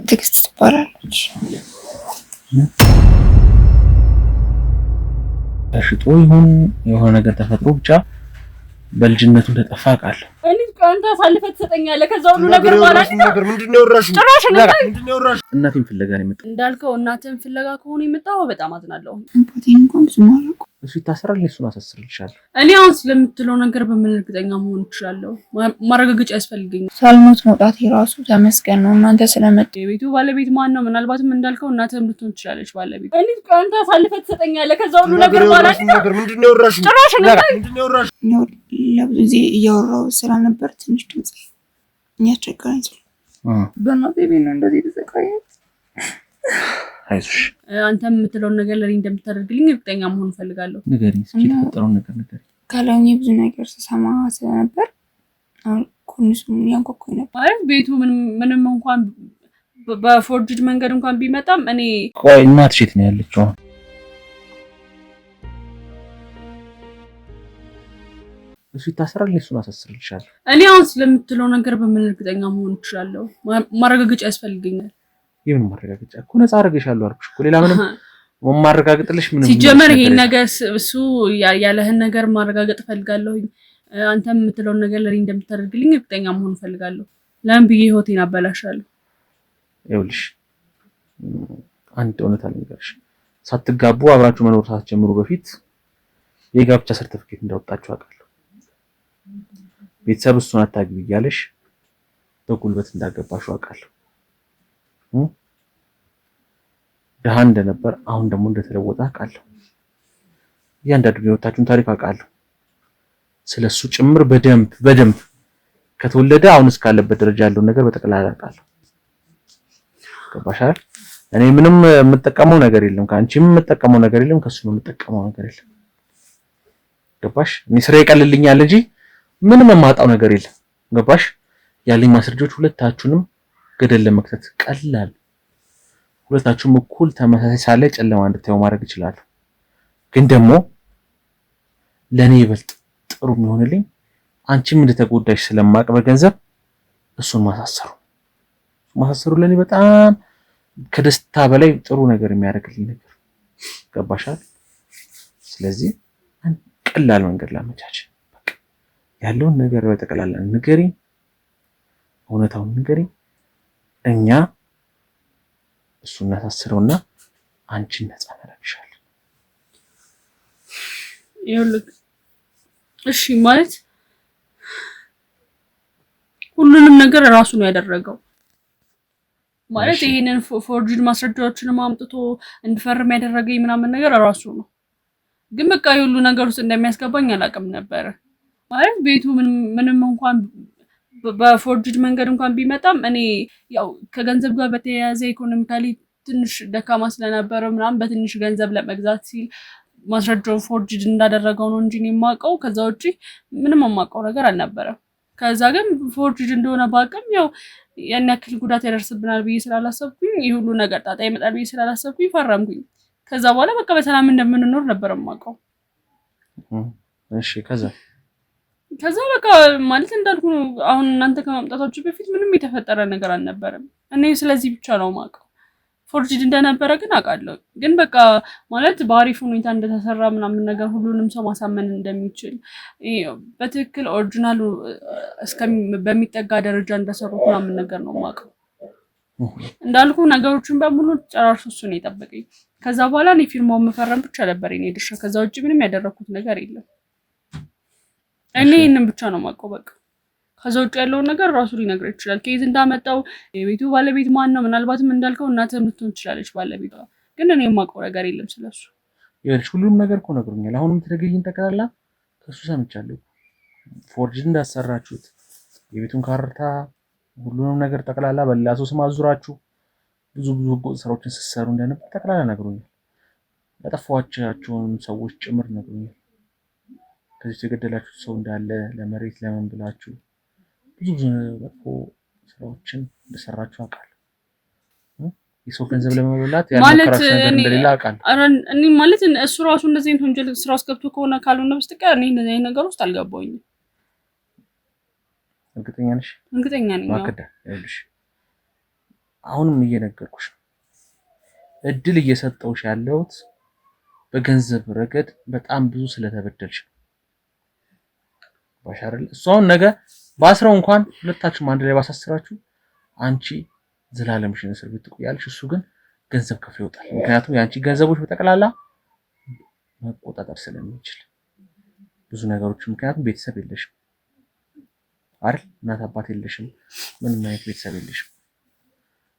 ትዕግስት ትባላለች። ተሽጦ ይሁን የሆነ ነገር ተፈጥሮ ብቻ በልጅነቱ እንደጠፋ ቃል እኔ አንተ አሳልፈህ ትሰጠኛለህ። ከዛ ሁሉ ነገር ማለት ነገር ምንድነው ያወራሽው? ምንድነው ያወራሽው? እናቴን ፍለጋ ነው የመጣው። እንዳልከው እናቴን ፍለጋ ከሆነ የመጣው በጣም አዝናለሁ። አባቴን እንኳን ብዙ ማረቁ እሱ ይታሰራል፣ እሱን አሳስርልሻለሁ። እኔ አሁን ስለምትለው ነገር በምን እርግጠኛ መሆን እችላለሁ? ማረጋገጫ ያስፈልገኛል። ሳልሞት መውጣት የራሱ ተመስገን ነው። እናንተ ስለመጣ የቤቱ ባለቤት ማን ነው? ምናልባትም እንዳልከው እናትህም ልትሆን ትችላለች ባለቤት። እኔ አንተ አሳልፈህ ትሰጠኛለህ። ከዛ ሁሉ ነገር ማለት ነገር ምንድነው ያወራሽው? ምንድነው ያወራሽው? ለብዙ ጊዜ እያወራሁ ስላልነበር ትንሽ ድምጽ እያስቸገረኝ በእናቴ ቤት ነው እንደዚህ ተሰቃየሁት። አይዞሽ አንተ የምትለውን ነገር ለኔ እንደምታደርግልኝ እርግጠኛ መሆን እፈልጋለሁ። ንገሪኝ እስኪ የተፈጠረውን ነገር ንገሪኝ። ካለኝ ብዙ ነገር ስሰማ ስለነበር አሁን ኮንሱም ያንቆቆኝ ነበር። ማለት ቤቱ ምንም እንኳን በፎርጅድ መንገድ እንኳን ቢመጣም እኔ ቆይ እናትሽ የት ነው ያለችው? እሱ ይታሰራል፣ እሱን አሳስርልሻለሁ። እኔ አሁን ስለምትለው ነገር በምን እርግጠኛ መሆን እችላለሁ? ማረጋገጫ ያስፈልገኛል። ይሄን ማረጋገጫ እኮ ነፃ አድርገሻለሁ አልኩሽ እኮ ሌላ ምንም ማረጋገጥልሽ ምንም ሲጀመር ይሄን ነገር እሱ ያለህን ነገር ማረጋገጥ ፈልጋለሁ። አንተ የምትለው ነገር ለኔ እንደምታደርግልኝ እርግጠኛ መሆን ፈልጋለሁ። ለምን ብዬ ህይወቴን አበላሻለሁ? ይኸውልሽ አንድ እውነት አልነገርሽ። ሳትጋቡ አብራችሁ መኖር ሳትጀምሩ በፊት የጋብቻ ሰርቲፊኬት እንዳወጣችሁ አውቃለሁ። ቤተሰብ እሱን አታግቢ እያለሽ በጉልበት እንዳገባሽው አውቃለሁ። ደሃ እንደነበር አሁን ደግሞ እንደተለወጠ አውቃለሁ። እያንዳንዱ የወጣችሁን ታሪክ አውቃለሁ። ስለሱ ጭምር በደንብ ከተወለደ አሁን እስካለበት ደረጃ ያለው ነገር በጠቅላላ አውቃለሁ። ገባሻል? እኔ ምንም የምጠቀመው ነገር የለም፣ ከአንቺም የምጠቀመው ነገር የለም፣ ከሱም የምጠቀመው ነገር የለም። ገባሽ? እኔ ስራ ይቀልልኛል እንጂ ምንም የማጣው ነገር የለም። ገባሽ? ያለኝ ማስረጃዎች ሁለታችሁንም ገደል ለመክተት ቀላል፣ ሁለታችሁም እኩል ተመሳሳይ ሳለ ጨለማ እንድታዩ ማድረግ ይችላል። ግን ደግሞ ለኔ ይበልጥ ጥሩ የሚሆንልኝ አንቺም እንደተጎዳሽ ስለማቅ በገንዘብ እሱን ማሳሰሩ ለኔ በጣም ከደስታ በላይ ጥሩ ነገር የሚያደርግልኝ ነገር። ገባሻል? ስለዚህ ቀላል መንገድ ላመቻች፣ በቃ ያለውን ነገር በጠቅላላ ንገሪኝ፣ እውነታውን ንገሪኝ። እኛ እሱን እናሳስረውና አንቺን ነፃ እናደርግሻለን። ይኸውልህ እሺ ማለት ሁሉንም ነገር ራሱ ነው ያደረገው። ማለት ይሄንን ፎርጅድ ማስረጃዎችን አምጥቶ እንድፈርም ያደረገኝ ምናምን ነገር ራሱ ነው። ግን በቃ የሁሉ ነገር ውስጥ እንደሚያስገባኝ አላውቅም ነበር። ማለት ቤቱ ምንም እንኳን በፎርጅድ መንገድ እንኳን ቢመጣም እኔ ያው ከገንዘብ ጋር በተያያዘ ኢኮኖሚካሊ ትንሽ ደካማ ስለነበረ ምናምን በትንሽ ገንዘብ ለመግዛት ሲል ማስረጃው ፎርጅድ እንዳደረገው ነው እንጂ የማውቀው ከዛ ውጪ ምንም የማውቀው ነገር አልነበረም። ከዛ ግን ፎርጅድ እንደሆነ ባውቅም ያው ያን ያክል ጉዳት ያደርስብናል ብዬ ስላላሰብኩኝ ይሄ ሁሉ ነገር ጣጣ ይመጣል ብዬ ስላላሰብኩኝ ፈረምኩኝ። ከዛ በኋላ በቃ በሰላም እንደምንኖር ነበር የማውቀው። እሺ ከዛ በቃ ማለት እንዳልኩ አሁን እናንተ ከመምጣታችሁ በፊት ምንም የተፈጠረ ነገር አልነበረም። እኔ ስለዚህ ብቻ ነው የማውቀው። ፎርጅድ እንደነበረ ግን አውቃለሁ። ግን በቃ ማለት በአሪፍ ሁኔታ እንደተሰራ ምናምን ነገር ሁሉንም ሰው ማሳመን እንደሚችል በትክክል ኦሪጂናሉ በሚጠጋ ደረጃ እንደሰሩት ምናምን ነገር ነው የማውቀው። እንዳልኩ ነገሮችን በሙሉ ጨራርሶ እሱ ነው የጠበቀኝ። ከዛ በኋላ እኔ ፊርማውን መፈረም ብቻ ነበር የኔ ድርሻ። ከዛ ውጭ ምንም ያደረኩት ነገር የለም። እኔ ይሄንን ብቻ ነው የማውቀው በቃ። ከዛ ውጭ ያለውን ነገር ራሱ ሊነግር ይችላል። ከየት እንዳመጣው የቤቱ ባለቤት ማን ነው? ምናልባትም እንዳልከው እናትህም ልትሆን ትችላለች ባለቤቷ። ግን እኔ የማውቀው ነገር የለም ስለሱ። ይኸውልሽ ሁሉም ነገር እኮ ነግሮኛል። አሁንም ትነግሪኝ ጠቅላላ ከሱ ሰምቻለሁ። ፎርጅድ እንዳሰራችሁት የቤቱን ካርታ ሁሉንም ነገር ጠቅላላ በሌላ ሰው ስም አዙራችሁ ብዙ ስራዎችን ስትሰሩ እንደነበር ጠቅላላ ነግሮኛል። ያጠፋችኋቸውን ሰዎች ጭምር ነግሮኛል። ከዚህ የገደላችሁት ሰው እንዳለ ለመሬት ለምን ብላችሁ ብዙ መጥፎ ስራዎችን እንደሰራችሁ አውቃለሁ። የሰው ገንዘብ ለመብላት ያልከራሽ ነገር እንደሌላ አውቃለሁ። እኔ ማለት እሱ ራሱ እንደዚህ አይነት ወንጀል ስራ ውስጥ ገብቶ ከሆነ ካልሆነ በስተቀር እኔ እንደዚህ አይነት ነገር ውስጥ አልገባሁኝም። እርግጠኛ ነሽ? እርግጠኛ ነኝ። ማከዳ ይኸውልሽ አሁንም እየነገርኩሽ እድል እየሰጠውሽ ያለውት በገንዘብ ረገድ በጣም ብዙ ስለተበደልሽ ባሻረል እሷን ነገ ባስራው እንኳን ሁለታችሁም አንድ ላይ ባሳስራችሁ አንቺ ዘላለምሽን እስር ቤት ትቆያለሽ እሱ ግን ገንዘብ ከፍሎ ይወጣል ምክንያቱም ያንቺ ገንዘቦች በተቀላላ መቆጣጠር ስለሚችል ብዙ ነገሮች ምክንያቱም ቤተሰብ የለሽም አይደል እናት አባት የለሽም ምንም አይነት ቤተሰብ የለሽም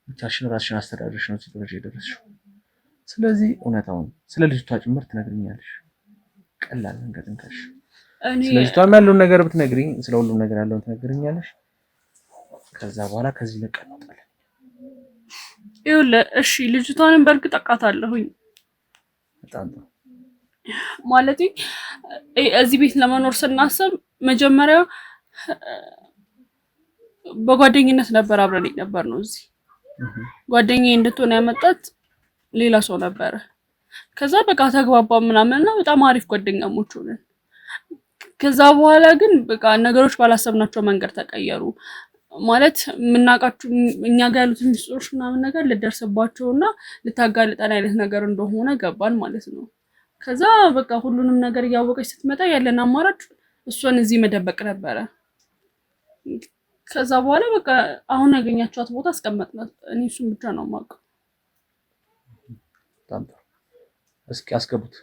ብቻሽን ራስሽን አስተዳድረሽ ነው ሲደረሽ የደረስሽው ስለዚህ እውነታውን ስለ ልጅቷ ጭምር ትነግሪኛለሽ ቀላል ነገር እንከሽ ስለዚህ ታም ያለው ነገር ብትነግሪኝ ስለ ሁሉም ነገር ያለው ትነግሪኛለሽ ከዛ በኋላ ከዚህ ለቀጣጣለ ይኸውልህ እሺ ልጅቷንም በርግጥ አቃታለሁኝ በጣም ማለት እዚህ ቤት ለመኖር ስናስብ መጀመሪያ በጓደኝነት ነበር አብረን ነበር ነው እዚህ ጓደኛዬ እንድትሆን ያመጣት ሌላ ሰው ነበር ከዛ በቃ ተግባባ ምናምንና በጣም አሪፍ ጓደኛሞች ሆነን ከዛ በኋላ ግን በቃ ነገሮች ባላሰብናቸው መንገድ ተቀየሩ ማለት ምናቃችሁ እኛ ጋር ያሉት ሚስጥሮች ምናምን ነገር ልደርስባቸውና ልታጋልጠን አይነት ነገር እንደሆነ ገባን ማለት ነው ከዛ በቃ ሁሉንም ነገር ያወቀች ስትመጣ ያለን አማራጭ እሷን እዚህ መደበቅ ነበር ከዛ በኋላ በቃ አሁን ያገኛችኋት ቦታ አስቀመጥናት እኔ እሱን ብቻ ነው የማውቀው ታንታ እስኪ አስገቡት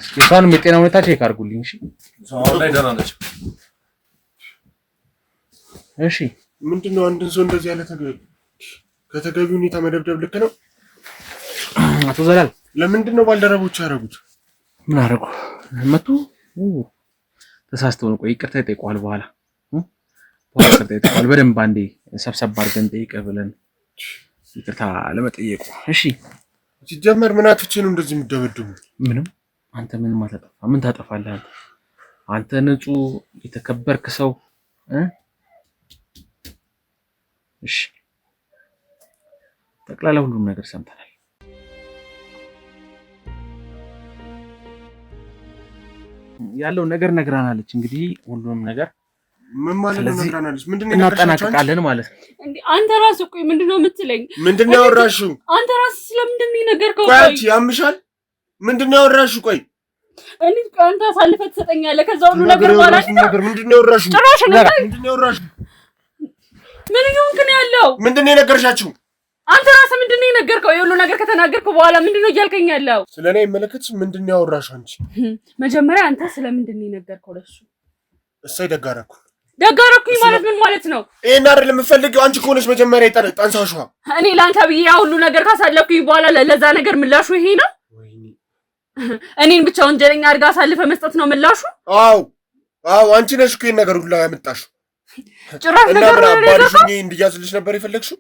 እስኪ እሷን የጤና ሁኔታ ቼክ አድርጉልኝ እሺ ሰው ላይ ደህና ነች እሺ ምንድነው አንድን ሰው እንደዚህ ያለ ከተገቢው ሁኔታ መደብደብ ልክ ነው አቶ ዘላል ለምንድነው ባልደረቦች ያደረጉት ምን አደረጉ መጡ ተሳስተው ነው ቆይ ይቅርታ ይጠይቋል በኋላ ይቅርታ ይጠይቋል በደንብ አንዴ ሰብሰብ አድርገን ጠይቀህ ብለን ይቅርታ ለመጠየቁ እሺ ሲጀመር ምን አትቼ ነው እንደዚህ የምደበድቡ ምንም አንተ ምን ማታጠፋ ምን ታጠፋለህ አንተ ንጹህ የተከበርክ ሰው እሺ ጠቅላላ ሁሉም ነገር ሰምተናል ያለው ነገር ነግራናለች እንግዲህ ሁሉም ነገር ምን ማለት ነው ነግራናለች ምንድነው እናጠናቀቃለን ማለት ነው እንዴ አንተ ራስህ ቆይ ምንድነው የምትለኝ ምንድነው ያወራሽው አንተ ራስህ ስለምንድነው ነገርከው ቆይ ያምሻል ምንድነው ያወራሽው ቆይ እኔ አንተ አሳልፈህ ትሰጠኛለህ ከዛ ሁሉ ነገር በኋላ ምንድነው ያወራሽው ጭራሽ ምንድነው ያወራሽው ምን ይሁን ግን ያለው ምንድነው የነገርሻችሁ አንተ ራስህ ምንድነው የነገርከው የሁሉ ነገር ከተናገርከው በኋላ ምንድነው እያልከኝ ያለው ስለኔ መለከትሽ ምንድነው ያወራሽው አንቺ መጀመሪያ አንተ ስለምንድነው የነገርከው ለሱ እሰይ ደጋረኩኝ ማለት ምን ማለት ነው ይሄን አይደል የምፈልገው አንቺ ከሆነሽ መጀመሪያ ጠንሳሽዋ እኔ ላንተ ብዬ ያ ሁሉ ነገር ካሳለፍኩኝ በኋላ ለዛ ነገር ምላሹ ይሄ ነው እኔን ብቻ ወንጀለኛ አድርጋ አሳልፈ መስጠት ነው ምላሹ አዎ አንቺ ነሽ እኮ ይሄን ነገር ሁሉ ያመጣሽው ጭራሽ ነገር ነው ባልሽኝ እንዲያዝልሽ ነበር የፈለግሽው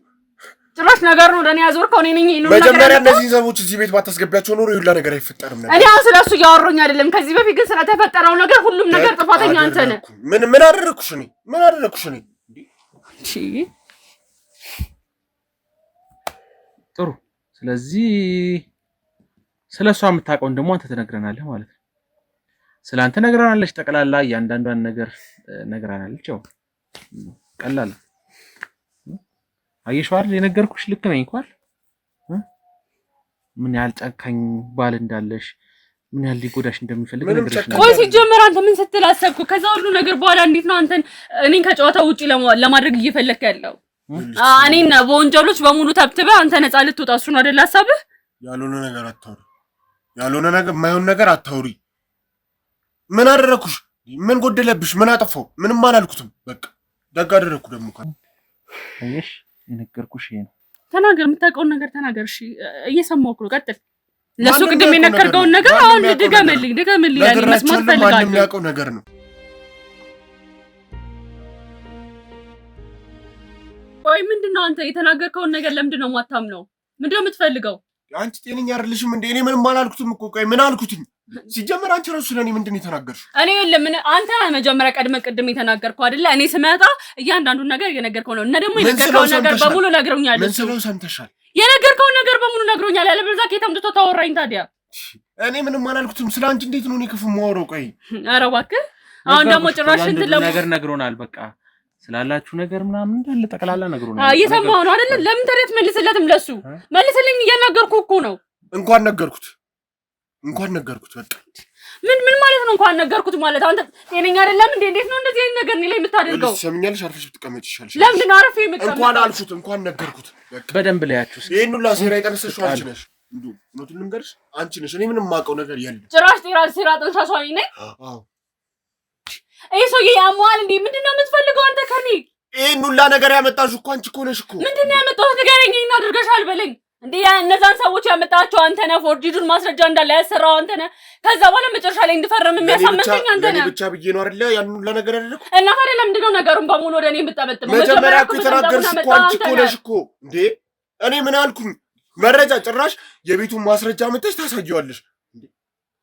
ጭራሽ ነገር ነው ለኔ ያዞርከው እኔ ነኝ ነው ነገር መጀመሪያ እነዚህ ሰዎች እዚህ ቤት ባታስገቢያቸው ኖሮ ይሁላ ነገር አይፈጠርም ነበር እኔ አሁን ስለሱ ያወራኝ አይደለም ከዚህ በፊት ግን ስለተፈጠረው ነገር ሁሉም ነገር ጥፋተኛ አንተ ነህ ምን አደረኩሽ እኔ እሺ ጥሩ ስለዚህ ስለሷ የምታውቀውን ደግሞ አንተ ትነግረናለህ ማለት ነው ስላንተ ነግረናለች ጠቅላላ እያንዳንዷን ነገር ነግረናለች ያው ቀላል አየሽው አይደል የነገርኩሽ ልክ ነኝ እንኳን ምን ያህል ጨካኝ ባል እንዳለሽ ምን ያህል ሊጎዳሽ እንደሚፈልግ ነገርሽ ነው ቆይ ሲጀመር አንተ ምን ስትል አሰብኩ ከዛ ሁሉ ነገር በኋላ እንዴት ነው አንተን እኔን ከጨዋታው ውጪ ለማድረግ እየፈለክ ያለው እኔን በወንጀሎች በሙሉ ተብትበህ አንተ ነፃ ልትወጣ እሱ ነው አይደል ሐሳብህ ያልሆነ ነገር የማይሆን ነገር አታውሪ ምን አደረኩሽ ምን ጎደለብሽ ምን አጠፋው ምንም አላልኩትም በቃ ደግ አደረኩ ደግሞ አየሽ የነገርኩሽ ይሄ ነው ተናገር የምታውቀውን ነገር ተናገር እሺ እየሰማሁህ ነው ቀጥል ለሱ ቅድም የነገርከውን ነገር አሁን ድገምልኝ ያኔ መስማት ፈልጋለሁ ማንም ያውቀው ነገር ነው ቆይ ምንድነው አንተ የተናገርከውን ነገር ለምንድን ነው የማታምነው ምንድነው የምትፈልገው አንቺ ጤነኛ አይደለሽም እንዴ እኔ ምንም አላልኩትም እኮ ቆይ ምን አልኩትኝ ሲጀመር አንቺ ራስሽ ለኔ ምንድነው የተናገርሽው እኔ ለምን አንተ መጀመሪያ ቅድም የተናገርከው አይደለ እኔ ስመጣ እያንዳንዱን ነገር የነገርከው ነው እና ደግሞ የነገርከው ነገር በሙሉ ነግሮኛል ምን ስለው ሰምተሻል የነገርከው ነገር በሙሉ ነግሮኛል ያለበለዚያ ከየተምጥቶ ታወራኝ ታዲያ እኔ ምንም አላልኩትም ስላንቺ እንዴት ነው እኔ ክፉ ማወራው ቆይ ኧረ እባክህ አሁን ደግሞ ጭራሽ እንትን ነገር ነግሮናል በቃ ስላላችሁ ነገር ምናምን እንዳለ ጠቅላላ ነገሩ ነው። እየሰማሁ ነው አይደል? ለምን ተረት መልስለትም ለሱ መልስልኝ እያናገርኩ እኮ ነው። እንኳን ነገርኩት በቃ ምን ማለት ነው? እንኳን ነገርኩት ማለት አንተ ጤነኛ አይደለም እንዴ? እንዴት ነው እንደዚህ አይነት ነገር ላይ የምታደርገው? ሰምኛለሽ? አርፈሽ ብትቀመጭ ይሻልሽ። ለምን ነው አርፈሽ የምትቀመጭው? እንኳን አልኩት፣ እንኳን ነገርኩት በቃ በደንብ ላያችሁ። ይሄን ሁሉ ሴራ የጠነሰሽው አንቺ ነሽ። እንደው እውነቱን ልንገርሽ አንቺ ነሽ። እኔ ምንም የማውቀው ነገር የለም። ጭራሽ ሴራ ጠንሳሷኝ ነኝ። አዎ ይሄ ሰውዬ ያሟል እንዴ? ምንድነው የምትፈልገው አንተ ከኔ? ይሄን ሁሉ ነገር ያመጣሽ እኮ አንቺ እኮ ነሽ እኮ። ምንድነው ያመጣሁት? ንገረኝ። እና አድርገሻል በለኝ እንዴ? እነዛን ሰዎች ያመጣቸው አንተ ነህ። ፎርጂዱን ማስረጃ እንዳለ ያሰራው አንተ ነህ። ከዛ በኋላ መጨረሻ ላይ እንድፈርም የሚያሳመንከኝ አንተ ነህ። ብቻ ብዬ ነው አይደለ ያን ሁሉ ነገር ያደረኩት። እና ታዲያ ለምንድን ነው ነገሩን በሙሉ ወደ እኔ የምትጠመጥመው? መጀመሪያ እኮ የተናገርሽ እኮ አንቺ እኮ ነሽ እኮ እንዴ። እኔ ምን አልኩኝ? መረጃ ጭራሽ የቤቱን ማስረጃ መጥተሽ ታሳየዋለሽ።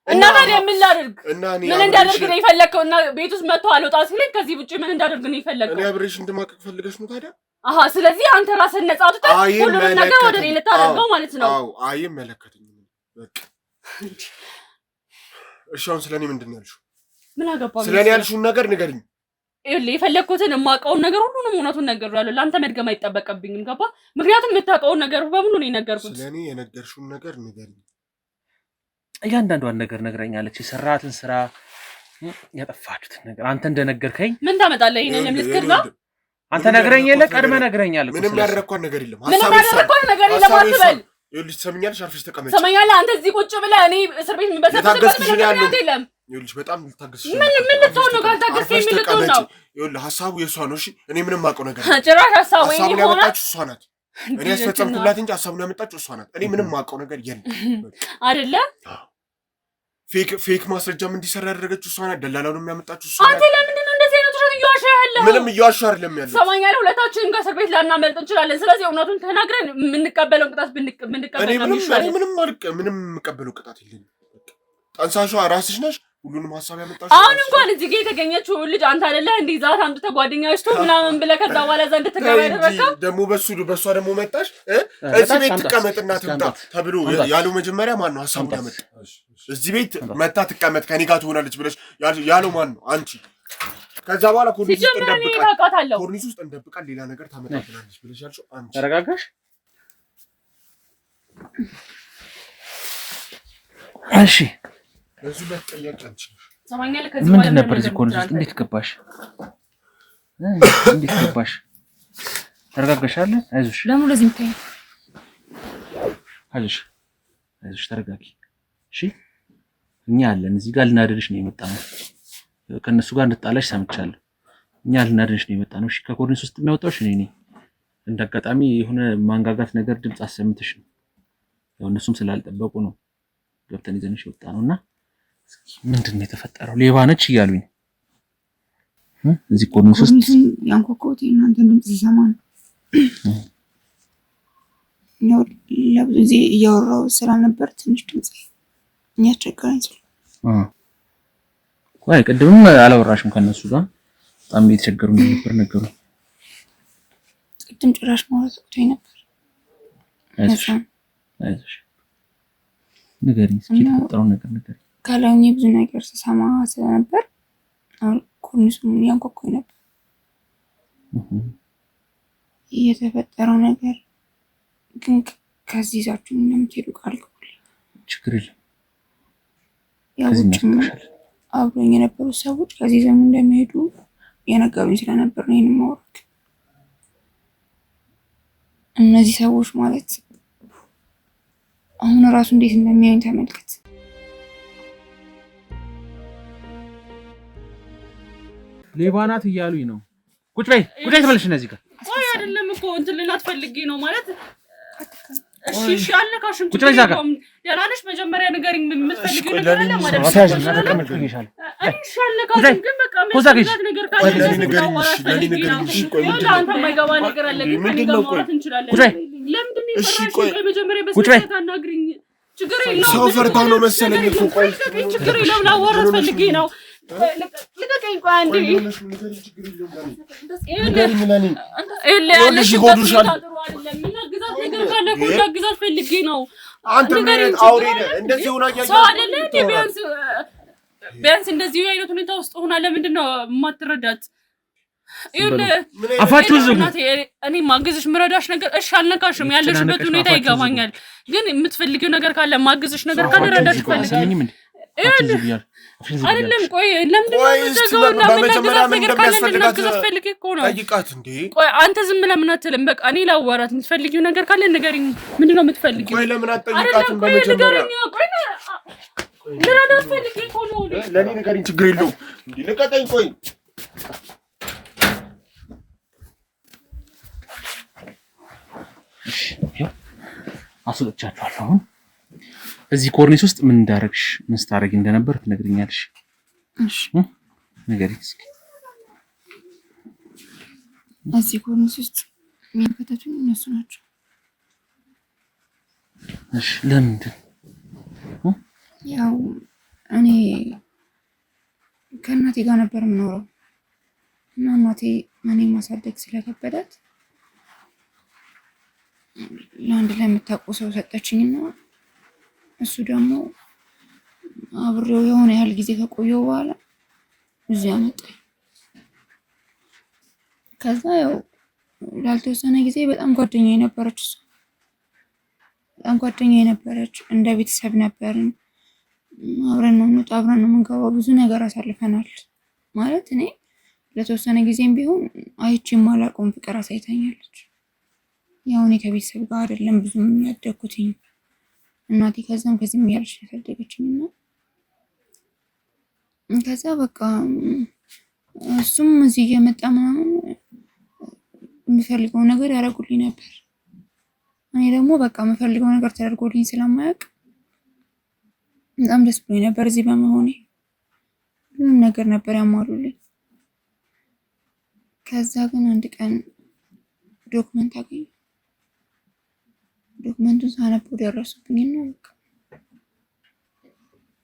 እና ታዲያ ምን ላድርግ? ምን እንዳደርግ ነው የፈለከው? እና ቤት ውስጥ መጥቶ አልወጣ ሲለኝ ከዚህ ውጪ ምን እንዳደርግ ነው የፈለከው? እኔ አብሬሽ እንድማቀቅ ፈልገሽ ነው ታዲያ? አሃ፣ ስለዚህ አንተ ራስህን ነጻ አውጥተህ ሁሉንም ነገር ወደ እኔ ልታደርገው ማለት ነው? አዎ፣ አይመለከተኝም በቃ። እሺ፣ አሁን ስለኔ ምንድን ነው ያልሽው? ምን አገባህ? ስለኔ ያልሽውን ነገር ንገሪኝ። ይኸውልህ የፈለግኩትን የማውቀውን ነገር ሁሉንም እውነቱን ነግሬያለሁ። ለአንተ መድገም አይጠበቅብኝም። ገባህ? ምክንያቱም የምታውቀውን ነገር በሙሉ ነው የነገርኩት። ስለኔ የነገርሽውን ነገር ንገሪኝ። እያንዳንዷን ነገር ነግረኛለች። የሰራትን ስራ፣ ያጠፋችሁትን ነገር አንተ እንደነገርከኝ ምን ታመጣለህ? ይሄንን ምስክር ነው አንተ ነግረኝ የለ ቀድመህ ነግረኛለህ። ምንም ያደረኳት ነገር የለም። ምንም ያደረኳት ነገር የለም አትበል። ይኸውልሽ ትሰምኛለሽ? አርፈሽ ተቀመጪ። ትሰማኛለህ? አንተ እዚህ ቁጭ ብለህ እኔ እስር ቤት የምበሰብስበት ምክንያት የለም። ይኸውልሽ በጣም ልታገስሽ ምን ልትሆን ነው? ካልታገስሽ ምን ልትሆን ነው? ይኸውልህ ሀሳቡ የእሷ ነው። እሺ እኔ ምንም የማውቀው ነገር ጭራሽ ሀሳቡ ሀሳቡን ያመጣችው እሷ ናት። እኔ ያስፈጸምኩላት እንጂ ሀሳቡን ያመጣችው እሷ ናት። እኔ ምንም የማውቀው ነገር የለም አይደለ? ፌክ ማስረጃም እንዲሰራ ያደረገችው እሷ ናት። ደላላውን የሚያመጣችው እሷ ናት። አንተ ለምንድን ነው እንደዚህ አይነት ውሸት እየዋሸህ ያለኸው? ምንም እየዋሸሁ አይደለም ያለው። ሰማኛለህ? ሁለታችንም ከእስር ቤት ላናመልጥ እንችላለን። ስለዚህ እውነቱን ተናግረን የምንቀበለውን ቅጣት ብንቀበል ነው የሚሻለው። ምንም የምቀበለው ቅጣት የለኝም። ጠንሳሿ ራስሽ ነሽ። ሁሉንም ሀሳብ ያመጣሽ አሁን እንኳን እዚህ ጋር የተገኘችው ልጅ አንተ አይደለህ እንዴ? ዛት አምጥተህ ጓደኛሽ ቱ ምናምን ብለህ ከዛ በኋላ እዛ እንድትገባ ያደረገው ደግሞ በሷ ደግሞ መጣሽ። እዚህ ቤት ትቀመጥና ትምጣ ተብሎ ያለው መጀመሪያ ማን ነው ሀሳቡን ያመጣ? እዚህ ቤት መጣ ትቀመጥ ከኔ ጋር ትሆናለች ብለሽ ያለው ማን ነው? አንቺ። ከዛ በኋላ ኮርኒስ ውስጥ እንደብቃል ሌላ ነገር ታመጣብናለች ብለሽ ያልሽው አንቺ። ተረጋጋሽ? እሺ እዚህ ላይ ጠያቂ አንቺ ነሽ። ሰማኛለህ? ከዚህ ምንድን ነበር እዚህ ኮርኒስ ውስጥ እንዴት ገባሽ? ተረጋጋሻል? አይዞሽ። ለምን ለዚህ ምታይ? አይዞሽ ተረጋጊ። እሺ እኛ አለን እዚህ ጋር ልናደርሽ ነው የመጣነው። ከነሱ ጋር እንድጣላሽ ሰምቻለሁ። እኛ ልናደርሽ ነው የመጣነው። እሺ ከኮርኒስ ውስጥ የሚያወጣውሽ እኔ ነኝ። እንዳጋጣሚ የሆነ ማንጋጋት ነገር ድምጽ አሰምተሽ ነው። ያው እነሱም ስላልጠበቁ ነው ገብተን ይዘንሽ ወጣ ነውና ምንድን ነው የተፈጠረው? ሌባ ነች እያሉኝ እዚህ ኮርኒስ ውስጥ ያንኳኳሁት እናንተን ድምጽ ሲሰማ ነው። ያው ለብዙ ጊዜ እያወራሁ ስላልነበር ትንሽ ድምጽ ያስቸገረኝ ስለ ቆይ ቅድምም አላወራሽም ከነሱ ጋር በጣም እየተቸገሩ ነበር ነገሩ። ቅድም ጭራሽ ማውራት አቅቶኝ ነበር። አይዞሽ ንገሪኝ እስኪ የተፈጠረውን ነገር ንገሪኝ። ካላውኝ ብዙ ነገር ስሰማ ስለነበር አሁን ኮርኒሱን ያንኳኳኝ ነበር። የተፈጠረው ነገር ግን ከዚህ ይዛችሁ እንደምትሄዱ ቃል ገቡልኝ። ችግር የለም። ያውጭም አብሮኝ የነበሩ ሰዎች ከዚህ ዘመን እንደሚሄዱ የነገሩኝ ስለነበር ነው ይሄን ማውራት። እነዚህ ሰዎች ማለት አሁን ራሱ እንዴት እንደሚያዩኝ ተመልከት። ሌባ ናት እያሉኝ ነው። ቁጭ በይ ተመለሽ። እነዚህ ጋር ቆይ አይደለም እኮ እንትን ልላት ፈልጌ ነው ማለት እሺ አልነካሽም። ቁጭ በይ እዛ ጋር ደህና ነሽ? መጀመሪያ ንገሪኝ የምትፈልጊው ነገር አለ ማለት ነው። አታያዥ ተቀመጥኩልሻል። እሺ አልነካሽም ግን በቃ ምን ነገር ካለ ንገሪኝ። እሺ ቆይ ምንድነው አንተ የማይገባ ነገር አለ ግን ምንድነው? ቆይ እንችላለን። ለምንድን ነው የፈራሽው? ቆይ መጀመሪያ በስልክ አናግሪኝ። ችግር የለውም። ሰው ፈርታው ነው መሰለኝ እኮ። ቆይ ችግር የለውም። ላወራሽ ፈልጌ ነው። ልቀቀኝ። ቆይ አንዴ ግዛት ፈልጌ ነው። አንተ ምን አውሬ ነህ? እንደዚህ ሆና ሰው አይደለ እንዴ? ቢያንስ እንደዚህ አይነት ሁኔታ ውስጥ ሆና ለምንድን ነው የማትረዳት? አፋችሁ ዝጉ። እኔ ማገዝሽ ምረዳሽ ነገር እሺ አልነካሽም፣ ያለሽበት ሁኔታ ይገባኛል። ግን የምትፈልጊው ነገር ካለ ማገዝሽ ነገር ካለ ረዳሽ ፈልጋለሁ። አይደለም ቆይ ለምንድን ነው የምትዘጋውና በመጀመሪያ ምን እንደሚያስፈልጋት ፈልጊ እኮ ነው። ጠይቃት እንዴ። ቆይ አንተ ዝም ለምን አትልም? በቃ እኔ ላዋራት። የምትፈልጊው ነገር ካለ ንገሪኝ። ምንድነው የምትፈልጊው? ቆይ ለምን አትጠይቃትም? በመጀመሪያ ቆይ ልረዳት ፈልጊ እኮ ነው። ለኔ ንገሪኝ፣ ችግር የለውም። እንዴ ልቀቀኝ። ቆይ አስወጣቻለሁ። አሁን እዚህ ኮርኒስ ውስጥ ምን እንዳረግሽ ምን ስታረጊ እንደነበር ትነግሪኛለሽ? እሺ ንገሪኝ እስኪ። እዚህ ኮርኒስ ውስጥ የሚከተቱኝ እነሱ ናቸው። እሺ ለምንድን? ያው እኔ ከእናቴ ጋር ነበር የምኖረው እና እናቴ እኔ ማሳደግ ስለከበዳት ለአንድ ላይ የምታውቀው ሰው ሰጠችኝና እሱ ደግሞ አብሬው የሆነ ያህል ጊዜ ከቆየው በኋላ እዚህ አመጣኝ። ከዛ ያው ላልተወሰነ ጊዜ በጣም ጓደኛዬ ነበረች። እሱ በጣም ጓደኛዬ ነበረች። እንደ ቤተሰብ ነበርን። አብረን ነው የምንወጣው፣ አብረን ነው የምንገባው። ብዙ ነገር አሳልፈናል። ማለት እኔ ለተወሰነ ጊዜም ቢሆን አይቼ የማላውቀውን ፍቅር አሳይታኛለች። ያው እኔ ከቤተሰብ ጋር አይደለም ብዙ የሚያደግኩትኝ እናቴ ከዛም ከዚህም እያለች ያሳደገችኝ እና ከዛ በቃ እሱም እዚህ እየመጣ ምናምን የሚፈልገው ነገር ያደርጉልኝ ነበር። እኔ ደግሞ በቃ የምፈልገው ነገር ተደርጎልኝ ስለማያውቅ በጣም ደስ ብሎኝ ነበር እዚህ በመሆኔ። ሁሉም ነገር ነበር ያሟሉልኝ። ከዛ ግን አንድ ቀን ዶክመንት አገኘሁ። ዶክመንቱን ሳነበው ደረሱብኝ እና በቃ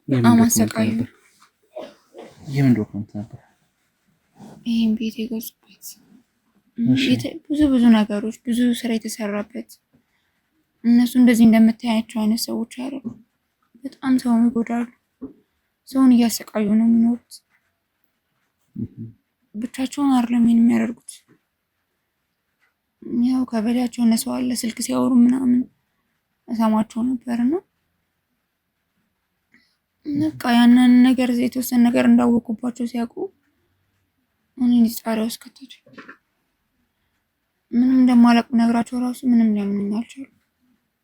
በጣም አሰቃዩ። የምን ዶክመንት ነበር? ይሄን ቤት የገዙበት ብዙ ነገሮች፣ ብዙ ስራ የተሰራበት። እነሱ እንደዚህ እንደምታያቸው አይነት ሰዎች አይደሉም። በጣም ሰውን ይጎዳሉ። ሰውን እያሰቃዩ ነው የሚኖሩት። ብቻቸውን አይደለም የሚያደርጉት። ያው ከበላቸው እነሱ አለ ስልክ ሲያወሩ ምናምን እሰማቸው ነበርና በቃ ያንን ነገር የተወሰነ ነገር እንዳወቁባቸው ሲያውቁ እኔን ጣሪያ ውስጥ ከተቱኝ። ምንም እንደማላውቅ ነግራቸው ራሱ ምንም ሊያምኑኝ አልቻሉም።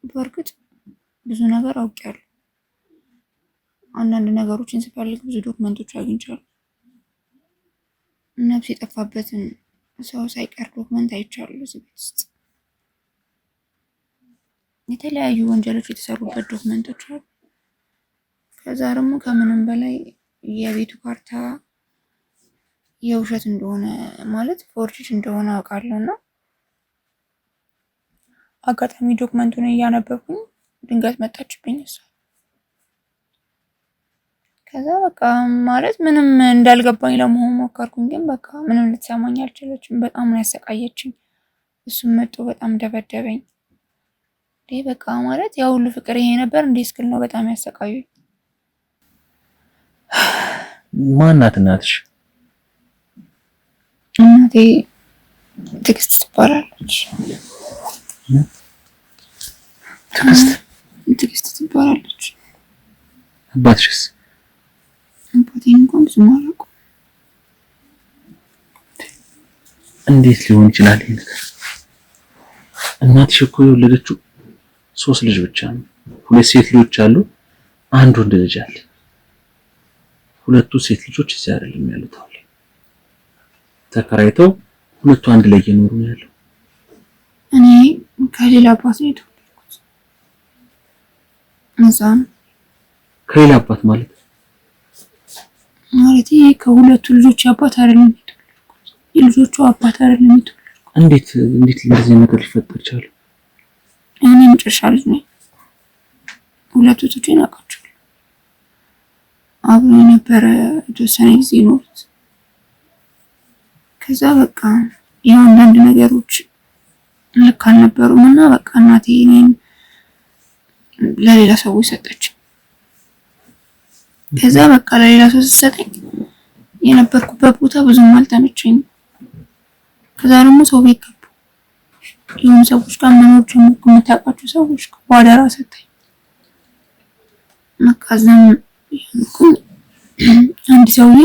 በእርግጥ ብዙ ነገር አውቄያለሁ። አንዳንድ ነገሮችን ስፈልግ ብዙ ዶክመንቶች አግኝቻለሁ። ነፍስ የጠፋበትን ሰው ሳይቀር ዶክመንት አይቻለሁ እዚህ ቤት ውስጥ። የተለያዩ ወንጀሎች የተሰሩበት ዶክመንቶች አሉ። ከዛ ደግሞ ከምንም በላይ የቤቱ ካርታ የውሸት እንደሆነ ማለት ፎርጅድ እንደሆነ አውቃለሁና አጋጣሚ ዶክመንቱን እያነበብኩኝ ድንገት መጣችብኝ እሷ። ከዛ በቃ ማለት ምንም እንዳልገባኝ ለመሆን ሞከርኩኝ፣ ግን በቃ ምንም ልትሰማኝ አልቻለችም። በጣም ነው ያሰቃየችኝ። እሱም መጥቶ በጣም ደበደበኝ። በቃ ማለት ያ ሁሉ ፍቅር ይሄ ነበር እንዴ እስክል ነው በጣም ያሰቃዩኝ። ማናት እናትሽ? እናቴ ትዕግስት ትባላለች። ትዕግስት ትባላለች። አባትሽስ? አባቴን እንኳን ብዙ አላውቅም። እንዴት ሊሆን ይችላል ይሄ ነገር? እናትሽ እኮ የወለደችው 3 ልጅ ብቻ ነው። 2 ሴት ልጆች አሉ፣ 1 ወንድ ልጅ አለ። 2 ሴት ልጆች እዚህ አይደለም ያሉት፣ አሁን ተከራይተው 2 አንድ ላይ እየኖሩ ነው ያለው። እኔ ከሌላ አባት ነው የተወለድኩት። እዛም ከሌላ አባት ማለት ከ2 ልጆች አባት አይደለም የተወለድኩት። የልጆቹ አባት አይደለም የተወለድኩት። እንዴት እንደዚህ ነገር ሊፈጠር ቻለ? እኔ መጨረሻ ልጅ ነኝ። 2 ልጆችን አውቃቸዋለሁ። አብሮ የነበረ የተወሰነ ጊዜ ኖሩት። ከዛ በቃ ያው አንዳንድ ነገሮች ልክ አልነበሩም እና በቃ እናቴ እኔን ለሌላ ሰዎች ሰጠች። ከዛ በቃ ለሌላ ሰው ስትሰጠኝ የነበርኩበት ቦታ ብዙም አልተመቸኝም። ከዛ ደግሞ ሰው ቤት ገቡ። የሆኑ ሰዎች ጋር መኖር ጀመርኩ። የምታውቃቸው ሰዎች ጋር ባደራ ሰጠኝ። መቃዘም ያልኩኝ አንድ ሰውዬ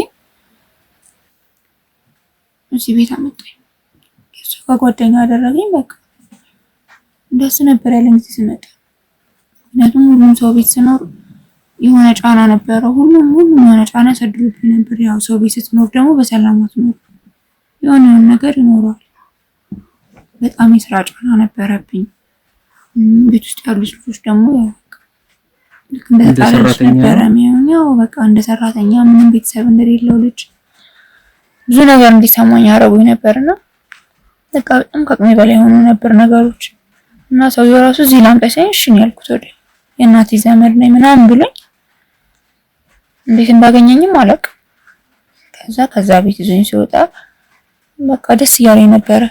እዚህ ቤት አመጣኝ። እሱ ከጓደኛ አደረገኝ። በቃ ደስ ነበር ያለኝ ጊዜ ስመጣ። ምክንያቱም ሁሉም ሰው ቤት ስኖር የሆነ ጫና ነበረው። ሁሉም የሆነ ጫና ያሳድሩብኝ ነበር። ያው ሰው ቤት ስትኖር ደግሞ በሰላም አትኖር፣ የሆነ ነገር ይኖረዋል። በጣም የስራ ጫና ነበረብኝ። ቤት ውስጥ ያሉት ልጆች ደግሞ ያው ልክ እንደ ሰራተኛ ነበር የሚሆነው። በቃ እንደ ሰራተኛ ምንም ቤተሰብ እንደሌለው ልጅ ብዙ ነገር እንዲሰማኝ ያደረጉኝ ነበርና በቃ በጣም ከአቅሜ በላይ ሆኖ ነበር ነገሮች። እና ሰውዬው ራሱ እዚህ ላምጣኝ እሺ ነው ያልኩት። ወደ የእናቴ ዘመድ ነኝ ምናምን ብሎኝ እንዴት እንዳገኘኝም አላውቅም። ከዛ ቤት ይዞኝ ሲወጣ በቃ ደስ እያለኝ ነበረ።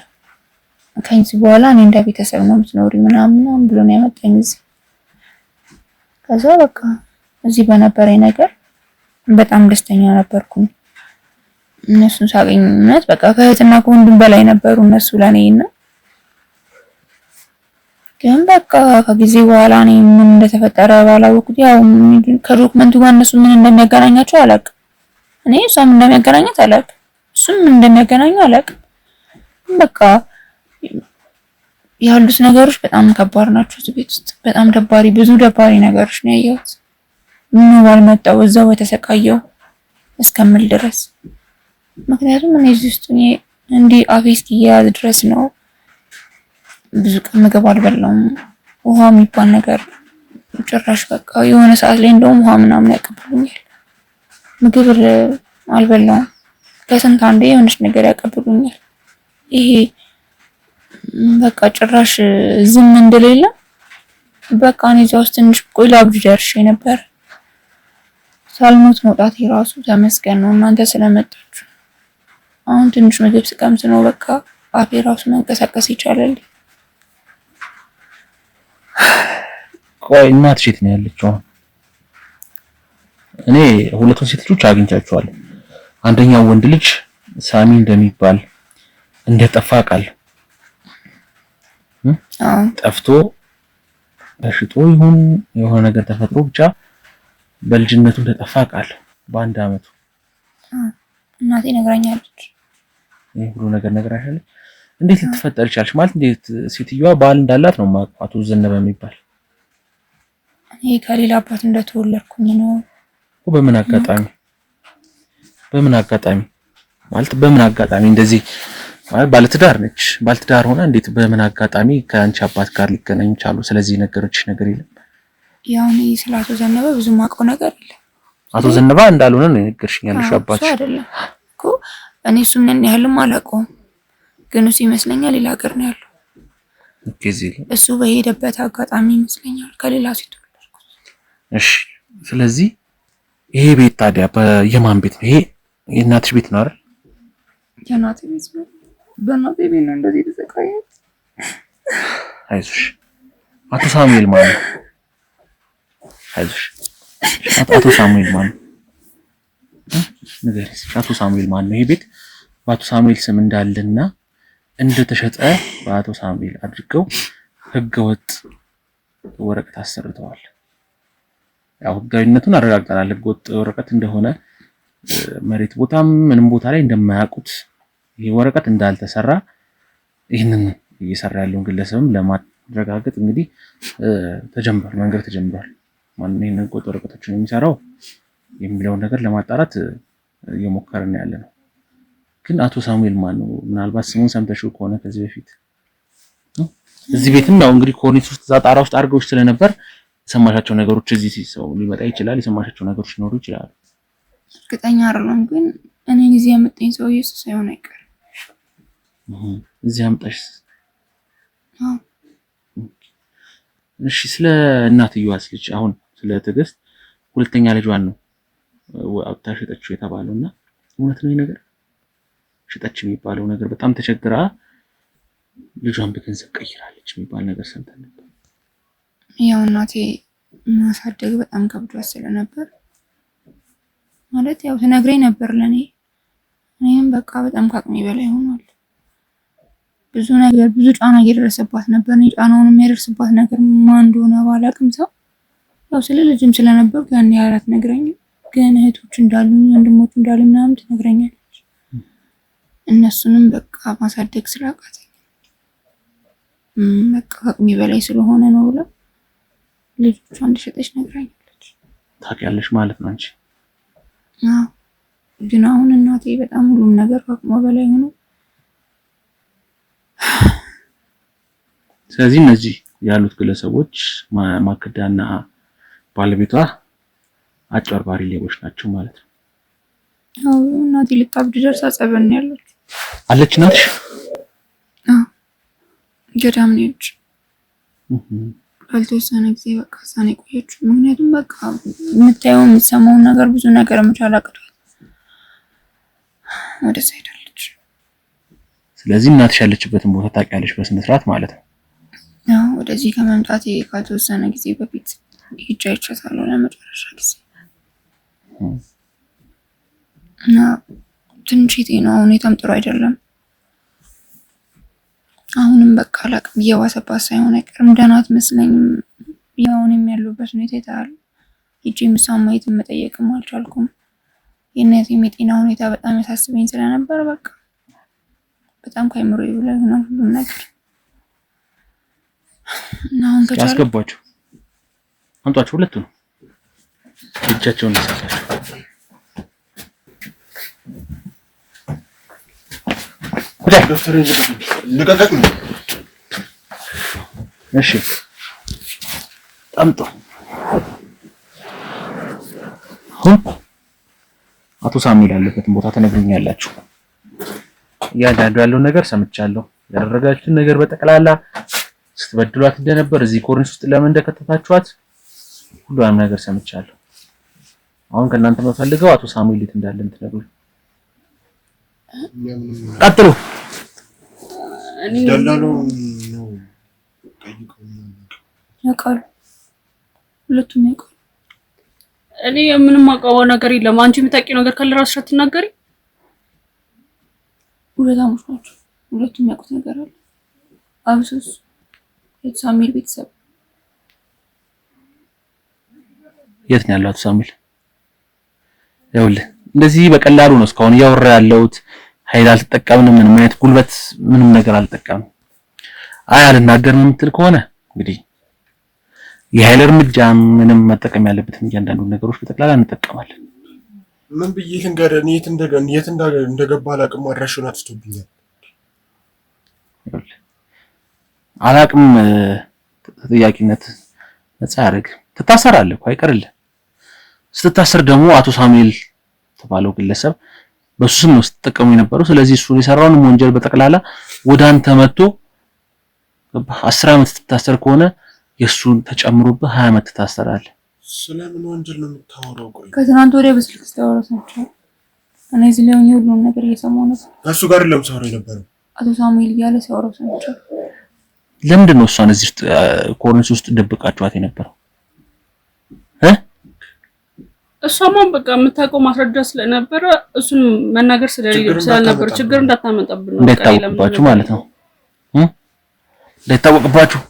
ከዚህ በኋላ እኔ እንደ ቤተሰብ ነው የምትኖሪ ምናምን ብሎ ነው ያመጣኝ እዚህ። ከዛ በቃ እዚህ በነበረኝ ነገር በጣም ደስተኛ ነበርኩኝ። እነሱን ሳገኝ ማለት በቃ ከእህትና ከወንድም በላይ ነበሩ እነሱ ለኔና ግን በቃ ከጊዜ በኋላ እኔ ምን እንደተፈጠረ ባላወቅኩት ያው ከዶክመንቱ ጋር እነሱ ምን እንደሚያገናኛቸው አላውቅም። እኔ እሷም እንደሚያገናኛት አላውቅም፣ እሱም ምን እንደሚያገናኙ አላውቅም። በቃ ያሉት ነገሮች በጣም ከባድ ናቸው። እዚህ ቤት ውስጥ በጣም ደባሪ ብዙ ደባሪ ነገሮች ነው ያየሁት። ምን ባልመጣው እዛው የተሰቃየው እስከምል ድረስ። ምክንያቱም እኔ እዚህ ውስጥ እንዲህ አፌ እስኪያያዝ ድረስ ነው። ብዙ ቀን ምግብ አልበላውም። ውሃ የሚባል ነገር ጭራሽ በቃ የሆነ ሰዓት ላይ እንደውም ውሃ ምናምን ያቀብሉኛል። ምግብ አልበላውም። ከስንት አንዴ የሆነች ነገር ያቀብሉኛል። ይሄ በቃ ጭራሽ ዝም እንደሌለ በቃ እኔ እዛ ውስጥ ትንሽ ቆይ ላብድ ደርሼ ነበር። ሳልሞት መውጣት የራሱ ተመስገን ነው እናንተ ስለመጣችሁ። አሁን ትንሽ ምግብ ስቀምስ ነው በቃ አፌ ራሱ መንቀሳቀስ ይቻላል። ቆይ እናትሽ የት ነው ያለችው? እኔ ሁለቱን ሴት ልጆች አግኝቻቸዋለሁ። አንደኛው ወንድ ልጅ ሳሚ እንደሚባል እንደጠፋ ቃል ጠፍቶ በሽቶ ይሁን የሆነ ነገር ተፈጥሮ ብቻ በልጅነቱ እንደጠፋ ቃል በአንድ አመቱ እናቴ ነግራኛለች። ይሄ ሁሉ ነገር ነግራሻለች። እንዴት ልትፈጠር ይቻልሽ? ማለት እንዴት ሴትዮዋ ባል እንዳላት ነው የማውቀው፣ አቶ ዘነበ የሚባል። እኔ ከሌላ አባት እንደተወለድኩኝ ነው። በምን አጋጣሚ ማለት በምን አጋጣሚ እንደዚህ ማለት ባለትዳር ነች። ባለትዳር ሆና እንዴት በምን አጋጣሚ ከአንቺ አባት ጋር ሊገናኙ ቻሉ? ስለዚህ ነገሮች ነገር የለም። ያው እኔ ስለ አቶ ዘነበ ብዙ ማውቀው ነገር የለም። አቶ ዘነበ እንዳልሆነ ነው የነገርሽኝ ያለሽ አባትሽ አይደለም እኮ። እኔ እሱ ምን ያህልም አላውቀውም፣ ግን እሱ ይመስለኛል ሌላ ሀገር ነው ያለው። እሱ በሄደበት አጋጣሚ ይመስለኛል ከሌላ ሴት ተወለድኩት። እሺ፣ ስለዚህ ይሄ ቤት ታዲያ የማን ቤት ነው? ይሄ የእናትሽ ቤት ነው አይደል? የእናቴ ቤት ነው። በእናቴ ቤት ነው እንደዚህ ተሰቃየት። አይዞሽ። አቶ ሳሙኤል ማን ነው? አይዞሽ። አቶ ሳሙኤል ማን ነው? ንገሪኝ። አቶ ሳሙኤል ማን ነው? ይሄ ቤት በአቶ ሳሙኤል ስም እንዳለና እንደተሸጠ በአቶ ሳሙኤል አድርገው ህገወጥ ወረቀት አሰርተዋል። ያው ህጋዊነቱን አረጋግጠናል። ህገወጥ ወረቀት እንደሆነ መሬት ቦታም ምንም ቦታ ላይ እንደማያውቁት ይሄ ወረቀት እንዳልተሰራ ይህንን እየሰራ ያለውን ግለሰብም ለማረጋገጥ እንግዲህ ተጀምሯል፣ መንገድ ተጀምሯል። ማን ነው ይሄንን ህገወጥ ወረቀቶችን የሚሰራው የሚለውን ነገር ለማጣራት እየሞከርን ያለ ነው። ግን አቶ ሳሙኤል ማን ነው? ምናልባት ስሙን ሰምተሽው ከሆነ ከዚህ በፊት እዚህ ቤትም ያው እንግዲህ ኮርኒስ ውስጥ ጣራ ውስጥ አድርገውሽ ስለነበር የሰማሻቸው ነገሮች እዚህ ሰው ሊመጣ ይችላል። የሰማሻቸው ነገሮች ሊኖሩ ይችላሉ። እርግጠኛ አይደለም፣ ግን እኔ እዚህ ያመጣኝ ሰውዬ እሱ ሳይሆን አይቀርም። እዚህ ያመጣሽ? እሺ፣ ስለ እናትየዋስ ልጅ አሁን ስለ ትዕግስት ሁለተኛ ልጇን ነው አውጥታ ሸጠችው የተባለውና እውነት ነው ይሄ ነገር? ሸጠች የሚባለው ነገር በጣም ተቸግራ ልጇን በገንዘብ ቀይራለች የሚባል ነገር ሰምተን ነበር። ያው እናቴ ማሳደግ በጣም ከብዷት ስለነበር ማለት ያው ትነግረኝ ነበር ለኔ። እኔም በቃ በጣም ከአቅሜ በላይ ሆኗል። ብዙ ነገር ብዙ ጫና እየደረሰባት ነበር። እኔ ጫናውን የሚያደርስባት ነገር ማን እንደሆነ ባላቅም ሰው ያው ስለ ልጅም ስለነበርኩ ያን ያህል አትነግረኝም፣ ግን እህቶች እንዳሉኝ ወንድሞች እንዳሉኝ ምናምን ትነግረኛለች። እነሱንም በቃ ማሳደግ ስላቃተኝ በቃ አቅሜ በላይ ስለሆነ ነው ብላ ልጆቿን እንደሸጠች ነግራኛለች። ታውቂያለሽ ማለት ነው አንቺ? አዎ። ግን አሁን እናቴ በጣም ሁሉም ነገር አቅሟ በላይ ሆኖ ስለዚህ እነዚህ ያሉት ግለሰቦች ማክዳና ባለቤቷ አጭበርባሪ ሌቦች ናቸው ማለት ነው። አዎ እናቴ ልታብድ ደርሳ ጸበል ነው ያለች። አለች እናትሽ? አዎ ገዳም ነች። ካልተወሰነ ጊዜ በቃ እዛ ነው የቆየችው። ምክንያቱም በቃ የምታየው የምትሰማውን ነገር ብዙ ነገር መቻል አቅቷል። ወደዛ ሄዳለች። ስለዚህ እናትሽ ያለችበትን ቦታ ታውቂያለሽ በስነ ስርዓት ማለት ነው? አዎ ወደዚህ ከመምጣቴ ካልተወሰነ ጊዜ በፊት ሄጄ አይቻታለሁ ለመጨረሻ ጊዜ እና ትንሽ የጤና ሁኔታም ጥሩ አይደለም። አሁንም በቃ አላቅም እየባሰባት ሳይሆን አይቀርም። ደህና አትመስለኝም። ያውንም ያሉበት ሁኔታ ይታያል። ሄጄ ምሳም ማየት መጠየቅም አልቻልኩም። የእናቴም የጤና ሁኔታ በጣም ያሳስበኝ ስለነበር በቃ በጣም ከአይምሮዬ በላይ ሆነ ሁሉም ነገር። እና አሁን ከቻለ ያስገባችሁ አምጧቸው፣ ሁለቱ ነው እጃቸውን ይሰጣቸው። እሺ አምጡ። አቶ ሳሙኤል ያለበትን ቦታ ተነግሩኛላችሁ። እያንዳንዱ ያለውን ነገር ሰምቻለሁ። ያደረጋችሁትን ነገር በጠቅላላ ስትበድሏት እንደነበር እዚህ ኮርኒስ ውስጥ ለምን እንደከተታችኋት ሁሉንም ነገር ሰምቻለሁ። አሁን ከእናንተ የምፈልገው አቶ ሳሙኤል የት እንዳለ እንድትነግሩኝ። ቀጥሉ። ደላሎ ነው ያውቃሉ፣ ሁለቱም ያውቃሉ። እኔ ምንም አውቀው ነገር የለም። አንቺ የምታውቂው ነገር ካለ ራስሽ አትናገሪ። ሁለታሞች ናቸው፣ ሁለቱም ያውቁት ነገር አለ። አብሶስ የሳሙኤል ቤተሰብ የት ነው ያለው አቶ ሳሙኤል? ይኸውልህ እንደዚህ በቀላሉ ነው እስካሁን እያወራ ያለሁት። ኃይል አልተጠቀምንም፣ ምንም አይነት ጉልበት ምንም ነገር አልተጠቀምንም። አይ አልናገርም የምትል ከሆነ እንግዲህ የኃይል እርምጃ ምንም መጠቀም ያለበትን እያንዳንዱ ነገሮች በጠቅላላ እንጠቀማለን። ምን ብዬ ልንገርህ? እኔ የት እንደገባ አላውቅም። አድራሻውን አጥፍቶብኛል። አላውቅም። ተጠያቂነት ነፃ ያደርግ ትታሰራለህ እኮ አይቀርልህ። ስትታሰር ደግሞ አቶ ሳሙኤል ተባለው ግለሰብ በሱ ስም ነው ስትጠቀሙ የነበረው። ስለዚህ እሱ የሰራውን ወንጀል በጠቅላላ ወደ አንተ መጥቶ 10 ዓመት ትታሰር ከሆነ የሱን ተጨምሮብህ 20 ዓመት ትታሰራለህ። ስለምን ወንጀል ነው የምታወራው? ቆይ ከትናንት ወዲያ በስልክ ስታወራው ሰምቻለሁ። እኔ እዚህ ላይ ሁሉም ነገር እየሰማሁ ነው። ከእሱ ጋር ለምሳሌ የነበረው አቶ ሳሙኤል እያለ ሲያወራው ሰምቻለሁ። ለምንድን ነው እሷን እዚህ ኮርኒስ ውስጥ ደብቃችኋት የነበረው? እሷማን በቃ የምታውቀው ማስረጃ ስለነበረ እሱን መናገር ስላልነበረ ችግር እንዳታመጣብን ነው። እንዳይታወቅባችሁ ማለት ነው። እንዳይታወቅባችሁ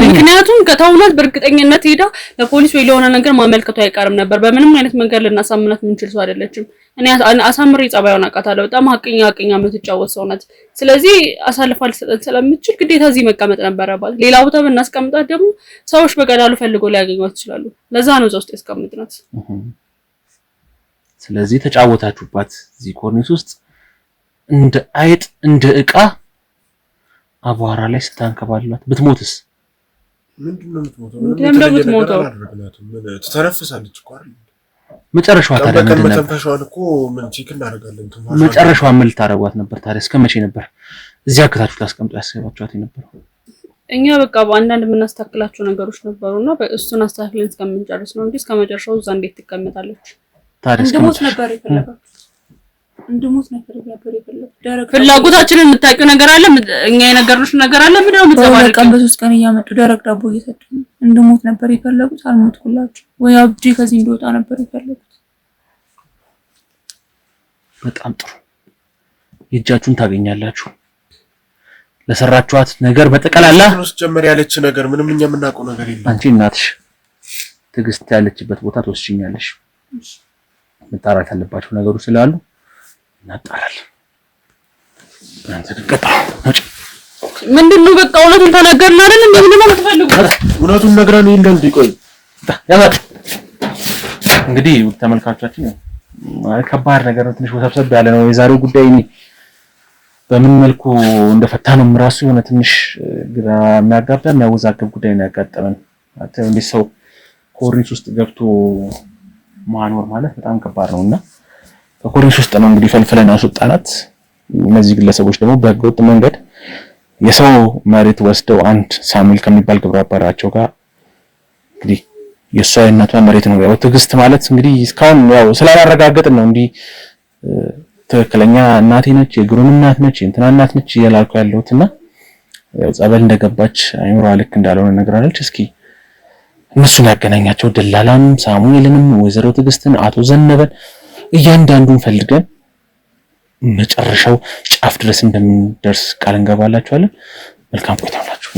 ምክንያቱም ከተውነት በእርግጠኝነት ሄዳ ለፖሊስ ወይ ለሆነ ነገር ማመልከቱ አይቀርም ነበር። በምንም አይነት መንገድ ልናሳምናት የምንችል ሰው አይደለችም። እኔ አሳምሬ ጸባዩን አውቃታለሁ። በጣም ሀቀኛ የምትጫወት ሰው ናት። ስለዚህ አሳልፋ ልትሰጠን ስለምትችል ግዴታ እዚህ መቀመጥ ነበረባት። ሌላ ቦታ ብናስቀምጣት ደግሞ ሰዎች በቀላሉ ፈልገው ሊያገኟት ይችላሉ። ለዛ ነው እዛ ውስጥ ያስቀምጥናት። ስለዚህ ተጫወታችሁባት እዚህ ኮርኒስ ውስጥ እንደ አይጥ እንደ ዕቃ አቧራ ላይ ስታንከባልላት ብትሞትስ? ምንድነው የምትሞተው? ትተነፍሳለች እኮ አይደል? መጨረሻዋ ታዲያ ምንድን ነበር? ተንፈሻውን እኮ ምን ቼክ እናደርጋለን። መጨረሻዋ ምን ልታደርጓት ነበር ታዲያ? እስከ መቼ ነበር እዚህ አከታችሁ ታስቀምጡ ያሰባችኋት የነበረው? እኛ በቃ በአንዳንድ የምናስተካክላቸው ነገሮች ነበሩና እሱን አስተካክለን እስከምንጨርስ ነው እንጂ እስከመጨረሻው እዛ እንዴት ትቀመጣለች? ታዲያ እንድሞት ነበር የፈለገው። እንድሞት ነበር የፈለገው። ፍላጎታችንን የምታውቂው ነገር አለ? እኛ የነገርንሽ ነገር አለ? ምንድነው የምትባለው? ቀን በሶስት ቀን እያመጡ ደረቅ ዳቦ እየሰጡኝ እንድሞት ነበር የፈለጉት። አልሞትኩላችሁ ወይ አብጄ ከዚህ እንደወጣ ነበር የፈለጉት። በጣም ጥሩ። የእጃችሁን ታገኛላችሁ። ለሰራችኋት ነገር በጠቅላላ ጀመር ያለች ነገር ምንም እኛ የምናውቀው ነገር የለም። አንቺ እናትሽ ትዕግስት ያለችበት ቦታ ትወስጂኛለሽ። መጣራት ያለባቸው ነገሮች ስላሉ እናጣራለን። አንተ ተቀጣ ምንድነው? በቃ እውነቱን ተናገርን አይደል? ምንም አትፈልጉ። እውነቱን ነግረን ይሄን እንዲቆይ ያማት እንግዲህ ተመልካቾቻችን ከባድ ነገር ነው። ትንሽ ወሰብሰብ ያለ ነው የዛሬው ጉዳይ። እኔ በምን መልኩ እንደፈታ ነው ራሱ የሆነ ትንሽ ግራ የሚያጋባ የሚያወዛግብ ጉዳይ ነው ያጋጠመን። እንዴ ሰው ኮሪንስ ውስጥ ገብቶ ማኖር ማለት በጣም ከባድ ነውና ከኮሪንስ ውስጥ ነው እንግዲህ ፈልፍለን አስወጣናት። እነዚህ ግለሰቦች ደግሞ በህገወጥ መንገድ የሰው መሬት ወስደው አንድ ሳሙኤል ከሚባል ግብረ አበራቸው ጋር እንግዲህ የሷ የእናቷ መሬት ነው። ያው ትዕግስት ማለት እንግዲህ እስካሁን ያው ስላላረጋገጥን ነው እንዲህ ትክክለኛ እናቴ ነች የግሩም እናት ነች እንትና እናት ነች እያልኩ ያለሁትና ያው ጸበል እንደገባች አይምሯ ልክ እንዳልሆነ ነግራለች። እስኪ እነሱን ያገናኛቸው ደላላም ሳሙኤልንም ወይዘሮ ትዕግስትን አቶ ዘነበን እያንዳንዱን ፈልገን መጨረሻው ጫፍ ድረስ እንደምንደርስ ቃል እንገባላችኋለን። መልካም ቆይታ ይሁንላችሁ።